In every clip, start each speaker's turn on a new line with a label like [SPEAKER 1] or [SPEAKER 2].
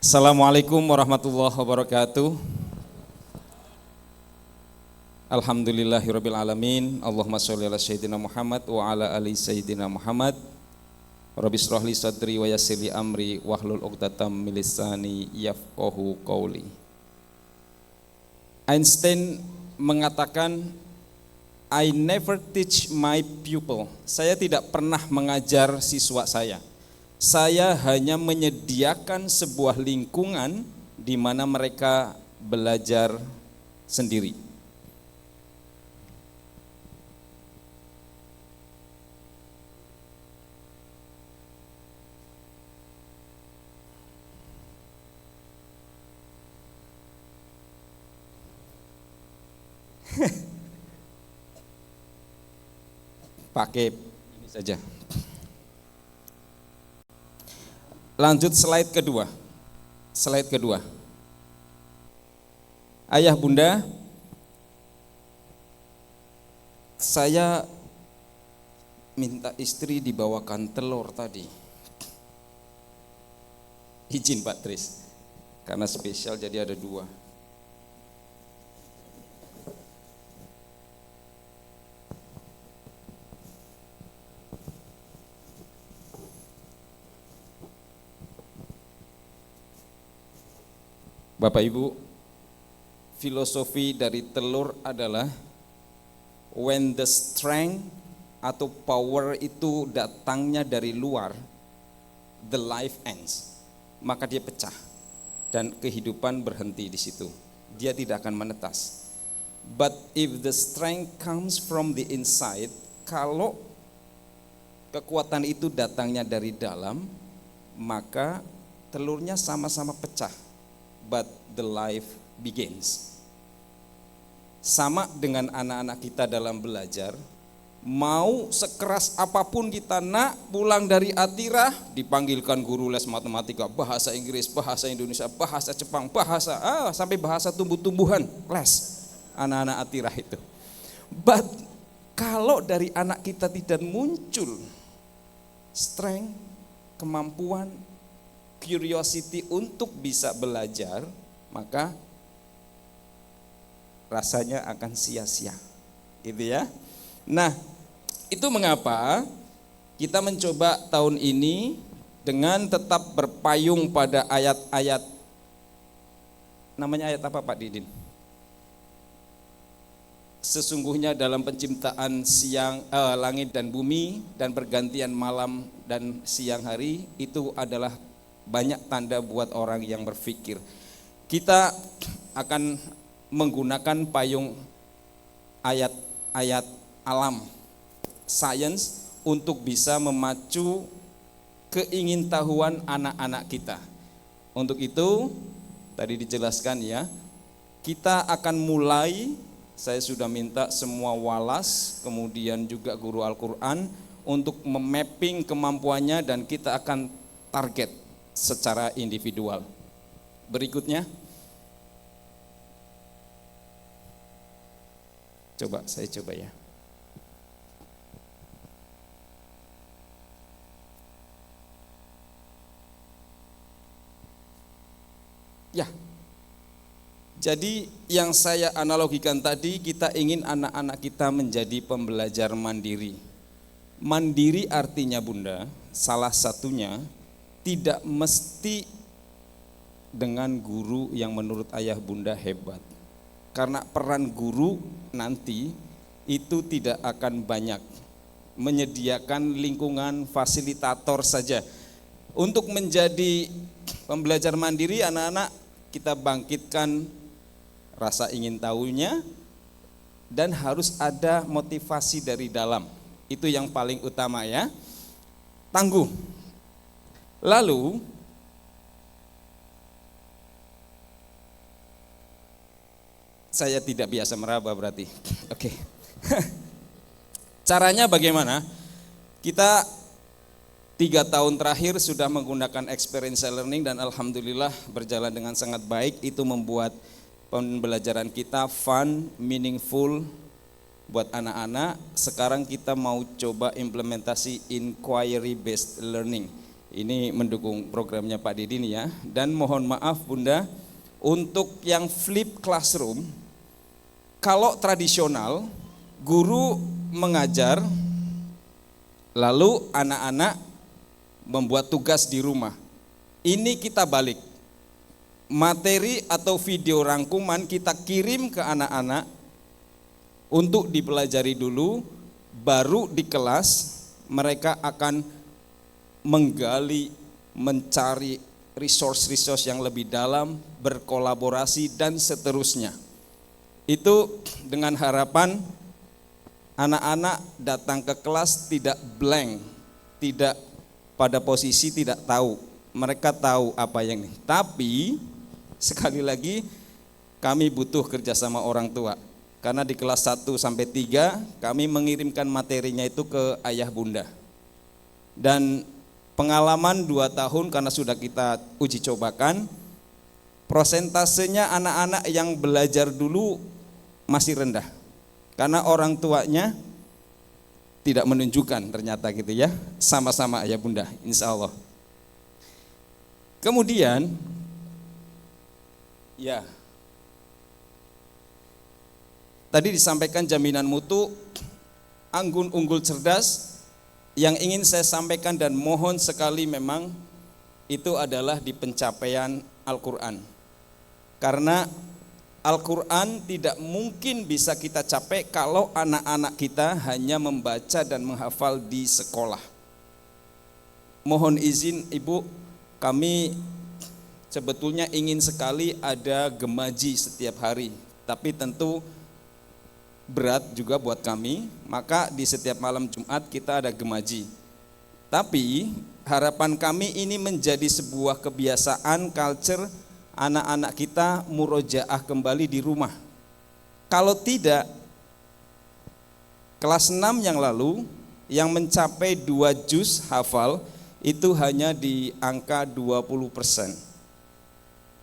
[SPEAKER 1] Assalamualaikum warahmatullahi wabarakatuh. Alhamdulillahirabbil alamin. Allahumma sholli ala sayyidina Muhammad wa ala ali sayyidina Muhammad. Rabbi shrah li sadri wa yassir li amri wahlul 'uqdatam min lisani yafqahu qawli. Einstein mengatakan, I never teach my pupil. Saya tidak pernah mengajar siswa saya. Saya hanya menyediakan sebuah lingkungan di mana mereka belajar sendiri. Pakai ini saja. Lanjut slide kedua. Slide kedua. Ayah bunda, saya minta istri dibawakan telur tadi. Izin Pak Tris, karena spesial jadi ada 2. Bapak Ibu, filosofi dari telur adalah when the strength atau power itu datangnya dari luar, the life ends, maka dia pecah dan kehidupan berhenti di situ. Dia tidak akan menetas. But if the strength comes from the inside, kalau kekuatan itu datangnya dari dalam, maka telurnya sama-sama pecah. But the life begins. Sama dengan anak-anak kita dalam belajar, mau sekeras apapun kita nak pulang dari Atirah, dipanggilkan guru les matematika, bahasa Inggris, bahasa Indonesia, bahasa Jepang, sampai bahasa tumbuh-tumbuhan, les anak-anak Atirah itu. But kalau dari anak kita tidak muncul strength, kemampuan, curiosity untuk bisa belajar, maka rasanya akan sia-sia, gitu ya. Nah, itu mengapa kita mencoba tahun ini dengan tetap berpayung pada ayat-ayat, namanya ayat apa Pak Didin? Sesungguhnya dalam penciptaan langit dan bumi dan pergantian malam dan siang hari itu adalah banyak tanda buat orang yang berpikir. Kita akan menggunakan payung ayat-ayat alam, sains, untuk bisa memacu keingintahuan anak-anak kita. Untuk itu, tadi dijelaskan ya, kita akan mulai, saya sudah minta semua walas, kemudian juga guru Al-Quran untuk memapping kemampuannya dan kita akan target secara individual. Berikutnya, saya coba ya. Ya, jadi yang saya analogikan tadi, kita ingin anak-anak kita menjadi pembelajar mandiri. Mandiri artinya bunda, salah satunya tidak mesti dengan guru yang menurut ayah bunda hebat. Karena peran guru nanti itu tidak akan banyak. Menyediakan lingkungan fasilitator saja. Untuk menjadi pembelajar mandiri, anak-anak kita bangkitkan rasa ingin tahunya dan harus ada motivasi dari dalam. Itu yang paling utama ya. Tangguh. Lalu saya tidak biasa meraba berarti. Oke. Caranya bagaimana? Kita 3 tahun terakhir sudah menggunakan experiential learning dan alhamdulillah berjalan dengan sangat baik. Itu membuat pembelajaran kita fun, meaningful buat anak-anak. Sekarang kita mau coba implementasi inquiry based learning. Ini mendukung programnya Pak Didi nih ya. Dan mohon maaf Bunda, untuk yang flip classroom, kalau tradisional guru mengajar lalu anak-anak membuat tugas di rumah. Ini kita balik. Materi atau video rangkuman kita kirim ke anak-anak untuk dipelajari dulu, baru di kelas mereka akan menggali, mencari resource-resource yang lebih dalam, berkolaborasi dan seterusnya. Itu dengan harapan anak-anak datang ke kelas tidak blank, tidak pada posisi tidak tahu. Mereka tahu apa yang ini. Tapi sekali lagi kami butuh kerjasama orang tua. Karena di kelas 1 sampai 3 kami mengirimkan materinya itu ke ayah bunda. Dan pengalaman 2 tahun karena sudah kita uji cobakan, prosentasenya anak-anak yang belajar dulu masih rendah. Karena orang tuanya tidak menunjukkan ternyata gitu ya, sama-sama ayah bunda, insya Allah. Kemudian, ya, tadi disampaikan jaminan mutu, anggun unggul cerdas. Yang ingin saya sampaikan dan mohon sekali memang itu adalah di pencapaian Al-Quran. Karena Al-Quran tidak mungkin bisa kita capai kalau anak-anak kita hanya membaca dan menghafal di sekolah. Mohon izin Ibu, kami sebetulnya ingin sekali ada gemaji setiap hari, tapi tentu berat juga buat kami, maka di setiap malam Jumat kita ada gemaji. Tapi harapan kami ini menjadi sebuah kebiasaan, culture, anak-anak kita murojaah kembali di rumah. Kalau tidak, kelas 6 yang lalu yang mencapai 2 juz hafal itu hanya di angka 20%.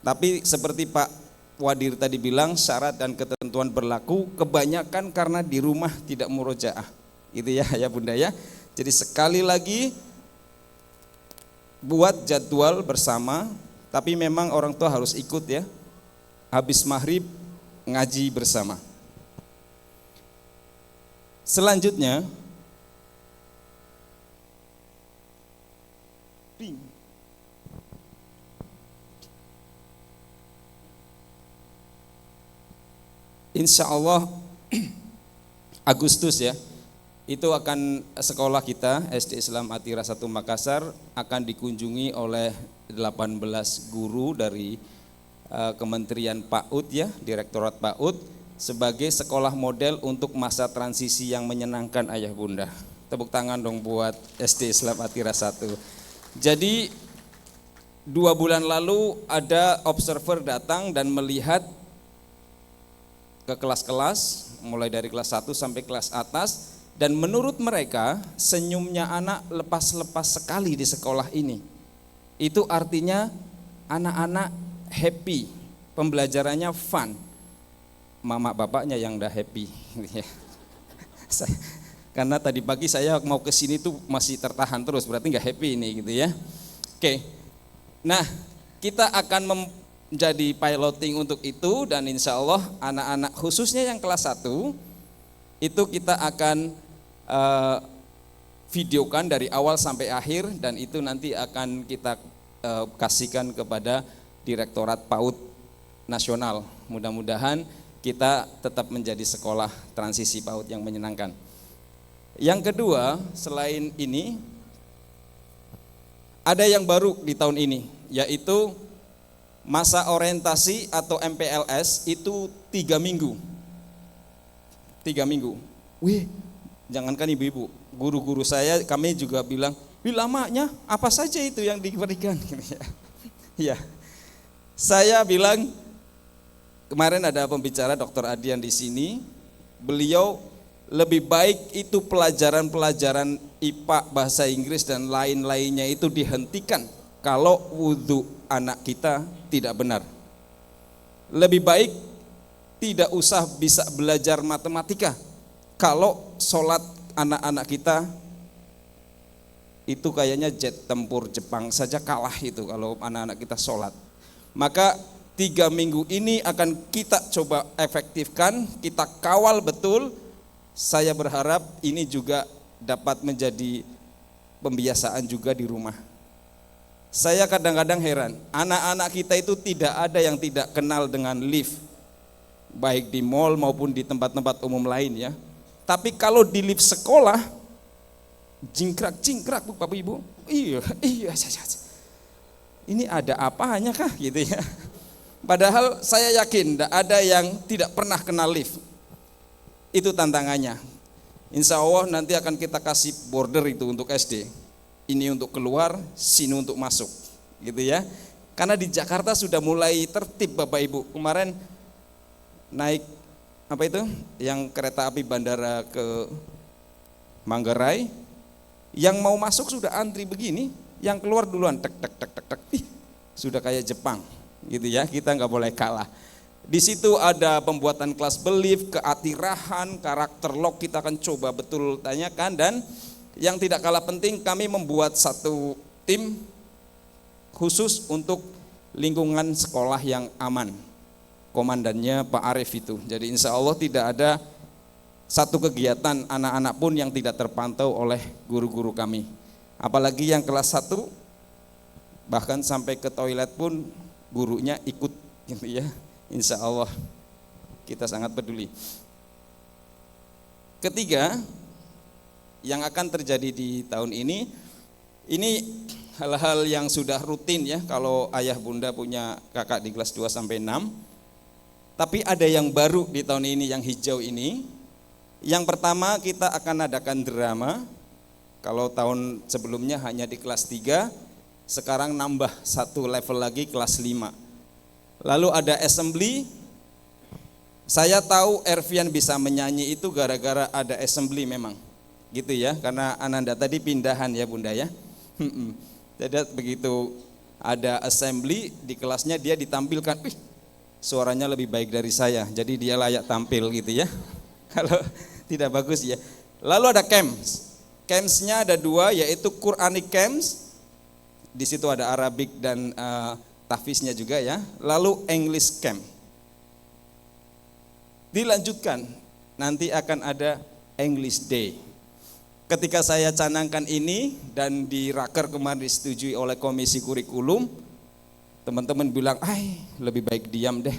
[SPEAKER 1] Tapi seperti Pak Wadir tadi bilang, syarat dan ketentuan berlaku, kebanyakan karena di rumah tidak murojaah. Itu ya ya Bunda ya. Jadi sekali lagi buat jadwal bersama, tapi memang orang tua harus ikut ya. Habis maghrib ngaji bersama. Selanjutnya insya Allah Agustus ya, itu akan sekolah kita SD Islam Atira 1 Makassar akan dikunjungi oleh 18 guru dari Kementerian PAUD ya, Direktorat PAUD sebagai sekolah model untuk masa transisi yang menyenangkan ayah bunda. Tepuk tangan dong buat SD Islam Atira 1. Jadi 2 bulan lalu ada observer datang dan melihat ke kelas-kelas, mulai dari kelas 1 sampai kelas atas, dan menurut mereka senyumnya anak lepas-lepas sekali di sekolah ini. Itu artinya anak-anak happy, pembelajarannya fun. Mama bapaknya yang udah happy. Karena tadi pagi saya mau ke sini tuh masih tertahan terus, berarti nggak happy ini gitu ya. Oke, nah kita akan menjadi piloting untuk itu, dan insya Allah anak-anak khususnya yang kelas 1 itu kita akan videokan dari awal sampai akhir, dan itu nanti akan kita kasihkan kepada Direktorat PAUD Nasional. Mudah-mudahan kita tetap menjadi sekolah transisi PAUD yang menyenangkan. Yang kedua, selain ini ada yang baru di tahun ini, yaitu masa orientasi atau MPLS itu 3 minggu. 3 minggu. Wih, jangankan ibu-ibu, guru-guru saya, kami juga bilang, wih lamanya, apa saja itu yang diberikan? Ya, saya bilang, kemarin ada pembicara Dr. Adian di sini, beliau lebih baik itu pelajaran-pelajaran IPA, bahasa Inggris dan lain-lainnya itu dihentikan kalau wudhu anak kita tidak benar. Lebih baik tidak usah bisa belajar matematika kalau sholat anak-anak kita itu kayaknya jet tempur Jepang saja kalah itu kalau anak-anak kita sholat. Maka 3 minggu ini akan kita coba efektifkan, kita kawal betul. Saya berharap ini juga dapat menjadi pembiasaan juga di rumah. Saya kadang-kadang heran, anak-anak kita itu tidak ada yang tidak kenal dengan lift, baik di mall maupun di tempat-tempat umum lain ya. Tapi kalau di lift sekolah, jingkrak-jingkrak Bapak Ibu, iya, ini ada apanya kah gitu ya. Padahal saya yakin tidak ada yang tidak pernah kenal lift. Itu tantangannya. Insya Allah nanti akan kita kasih border itu untuk SD. Ini untuk keluar, sini untuk masuk, gitu ya. Karena di Jakarta sudah mulai tertib Bapak Ibu. Kemarin naik apa itu? Yang kereta api bandara ke Manggarai, yang mau masuk sudah antri begini, yang keluar duluan tek tek tek tek tek. Sudah kayak Jepang, gitu ya. Kita nggak boleh kalah. Di situ ada pembuatan kelas belief, keatirahan, karakter lock kita akan coba betul tanyakan. Dan yang tidak kalah penting, kami membuat satu tim khusus untuk lingkungan sekolah yang aman. Komandannya Pak Arif itu. Jadi insya Allah tidak ada satu kegiatan anak-anak pun yang tidak terpantau oleh guru-guru kami. Apalagi yang kelas 1, bahkan sampai ke toilet pun gurunya ikut gitu ya. Insya Allah kita sangat peduli. Ketiga, yang akan terjadi di tahun ini hal-hal yang sudah rutin ya, kalau ayah bunda punya kakak di kelas 2 sampai 6. Tapi ada yang baru di tahun ini, yang hijau ini. Yang pertama, kita akan adakan drama. Kalau tahun sebelumnya hanya di kelas 3, sekarang nambah satu level lagi, kelas 5. Lalu ada assembly. Saya tahu Ervian bisa menyanyi itu gara-gara ada assembly memang, gitu ya, karena Ananda tadi pindahan ya bunda ya. Jadi begitu ada assembly di kelasnya dia ditampilkan, suaranya lebih baik dari saya, jadi dia layak tampil gitu ya. Kalau tidak bagus ya. Lalu ada camps. Campsnya ada 2, yaitu Quranic camps. Di situ ada Arabic dan tahfiznya juga ya. Lalu English camp. Dilanjutkan, nanti akan ada English Day. Ketika saya canangkan ini dan di raker kemarin disetujui oleh komisi kurikulum, teman-teman bilang, lebih baik diam deh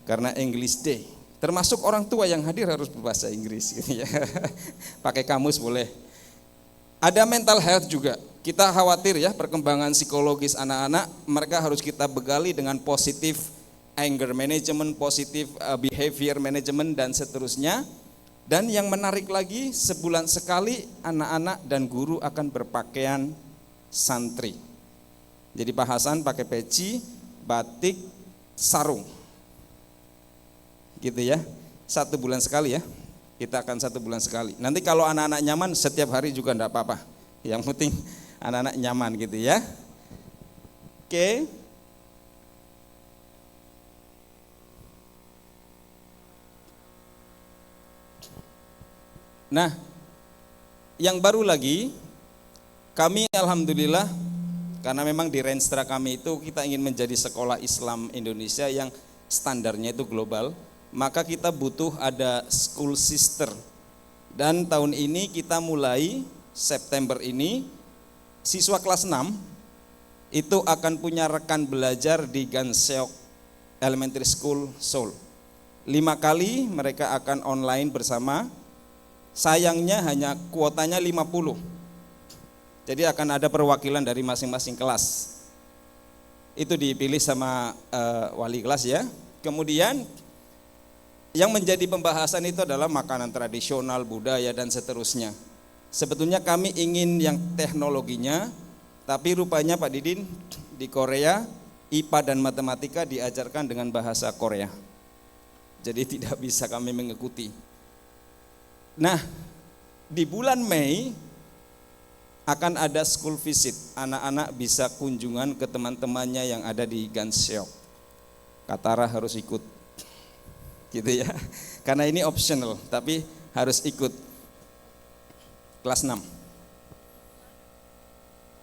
[SPEAKER 1] karena English Day. Termasuk orang tua yang hadir harus berbahasa Inggris gitu ya. Pakai kamus boleh. Ada mental health juga. Kita khawatir ya perkembangan psikologis anak-anak, mereka harus kita begali dengan positif anger management, positif behavior management dan seterusnya. Dan yang menarik lagi, sebulan sekali anak-anak dan guru akan berpakaian santri. Jadi Pak Hasan pakai peci, batik, sarung. Gitu ya. 1 bulan sekali ya. Kita akan 1 bulan sekali. Nanti kalau anak-anak nyaman setiap hari juga enggak apa-apa. Yang penting anak-anak nyaman gitu ya. Oke. Nah, yang baru lagi, kami alhamdulillah, karena memang di Renstra kami itu kita ingin menjadi sekolah Islam Indonesia yang standarnya itu global, maka kita butuh ada school sister. Dan tahun ini kita mulai September ini, siswa kelas 6 itu akan punya rekan belajar di Ganseok Elementary School Seoul. 5 kali mereka akan online bersama. Sayangnya hanya kuotanya 50. Jadi akan ada perwakilan dari masing-masing kelas. Itu dipilih sama wali kelas ya. Kemudian yang menjadi pembahasan itu adalah makanan tradisional, budaya dan seterusnya. Sebetulnya kami ingin yang teknologinya, tapi rupanya Pak Didin di Korea IPA dan matematika diajarkan dengan bahasa Korea. Jadi tidak bisa kami mengikuti. Nah, di bulan Mei akan ada school visit. Anak-anak bisa kunjungan ke teman-temannya yang ada di Ganseok. Katara harus ikut. Gitu ya. Karena ini optional, tapi harus ikut. Kelas 6.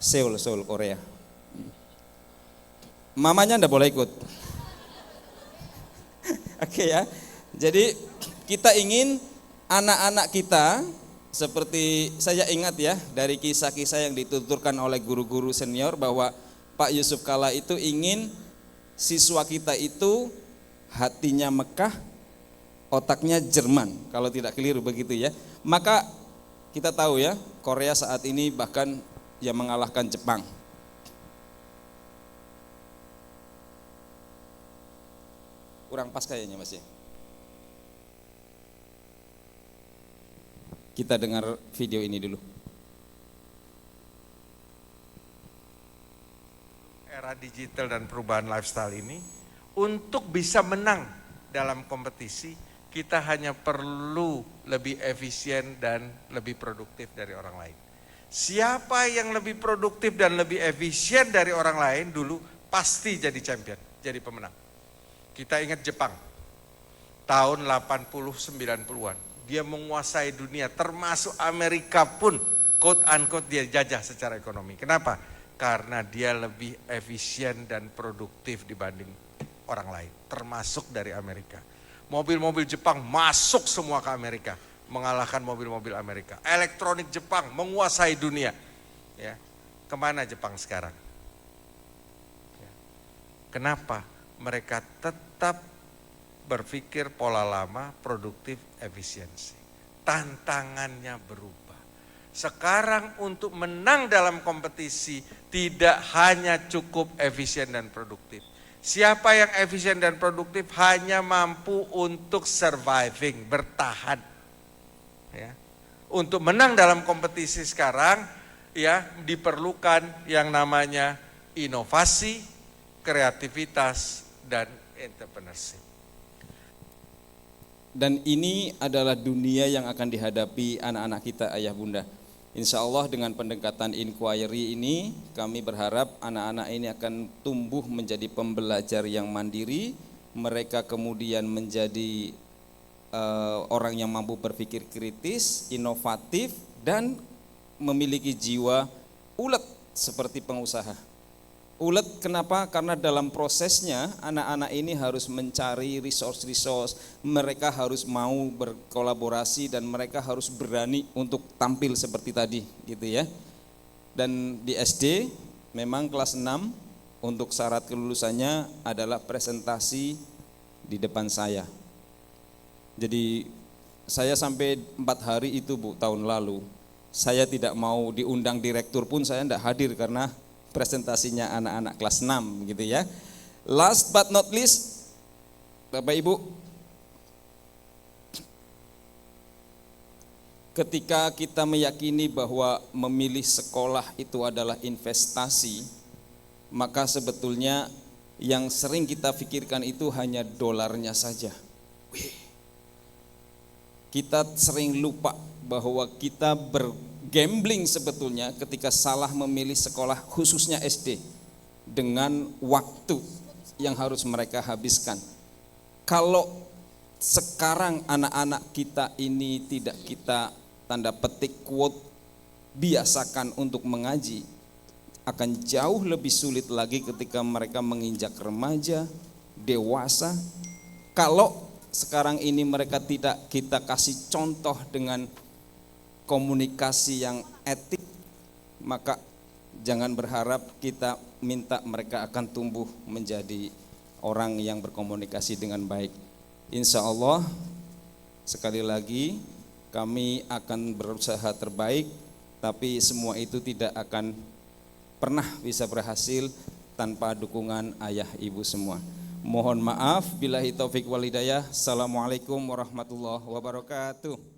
[SPEAKER 1] Seoul, Korea. Mamanya ndak boleh ikut. Oke ya. Jadi kita ingin anak-anak kita, seperti saya ingat ya dari kisah-kisah yang dituturkan oleh guru-guru senior bahwa Pak Yusuf Kalla itu ingin siswa kita itu hatinya Mekah, otaknya Jerman, kalau tidak keliru begitu ya. Maka kita tahu ya, Korea saat ini bahkan yang mengalahkan Jepang. Kurang pas kayaknya Mas ya. Kita dengar video ini dulu.
[SPEAKER 2] Era digital dan perubahan lifestyle ini, untuk bisa menang dalam kompetisi, kita hanya perlu lebih efisien dan lebih produktif dari orang lain. Siapa yang lebih produktif dan lebih efisien dari orang lain dulu pasti jadi champion, jadi pemenang. Kita ingat Jepang, tahun 80-90-an, dia menguasai dunia, termasuk Amerika pun, quote unquote dia jajah secara ekonomi. Kenapa? Karena dia lebih efisien dan produktif dibanding orang lain, termasuk dari Amerika. Mobil-mobil Jepang masuk semua ke Amerika, mengalahkan mobil-mobil Amerika. Elektronik Jepang menguasai dunia. Ya, kemana Jepang sekarang? Ya. Kenapa? Mereka tetap berpikir pola lama, produktif, efisiensi. Tantangannya berubah. Sekarang untuk menang dalam kompetisi tidak hanya cukup efisien dan produktif. Siapa yang efisien dan produktif hanya mampu untuk surviving, bertahan. Ya. Untuk menang dalam kompetisi sekarang ya diperlukan yang namanya inovasi, kreativitas, dan entrepreneurship.
[SPEAKER 1] Dan ini adalah dunia yang akan dihadapi anak-anak kita, ayah bunda. Insya Allah dengan pendekatan inquiry ini kami berharap anak-anak ini akan tumbuh menjadi pembelajar yang mandiri. Mereka kemudian menjadi orang yang mampu berpikir kritis, inovatif, dan memiliki jiwa ulet seperti pengusaha. Ulet kenapa? Karena dalam prosesnya anak-anak ini harus mencari resource, mereka harus mau berkolaborasi dan mereka harus berani untuk tampil seperti tadi gitu ya. Dan di SD memang kelas 6 untuk syarat kelulusannya adalah presentasi di depan saya. Jadi saya sampai 4 hari itu Bu tahun lalu, saya tidak mau diundang direktur pun saya tidak hadir karena presentasinya anak-anak kelas 6 gitu ya. Last but not least, Bapak Ibu, ketika kita meyakini bahwa memilih sekolah itu adalah investasi, maka sebetulnya yang sering kita pikirkan itu hanya dolarnya saja. Kita sering lupa bahwa kita gambling sebetulnya ketika salah memilih sekolah khususnya SD dengan waktu yang harus mereka habiskan. Kalau sekarang anak-anak kita ini tidak kita tanda petik quote biasakan untuk mengaji, akan jauh lebih sulit lagi ketika mereka menginjak remaja, dewasa. Kalau sekarang ini mereka tidak kita kasih contoh dengan komunikasi yang etik, maka jangan berharap kita minta mereka akan tumbuh menjadi orang yang berkomunikasi dengan baik. Insya Allah sekali lagi kami akan berusaha terbaik, tapi semua itu tidak akan pernah bisa berhasil tanpa dukungan ayah ibu semua. Mohon maaf, billahi taufik wal hidayah. Assalamualaikum warahmatullahi wabarakatuh.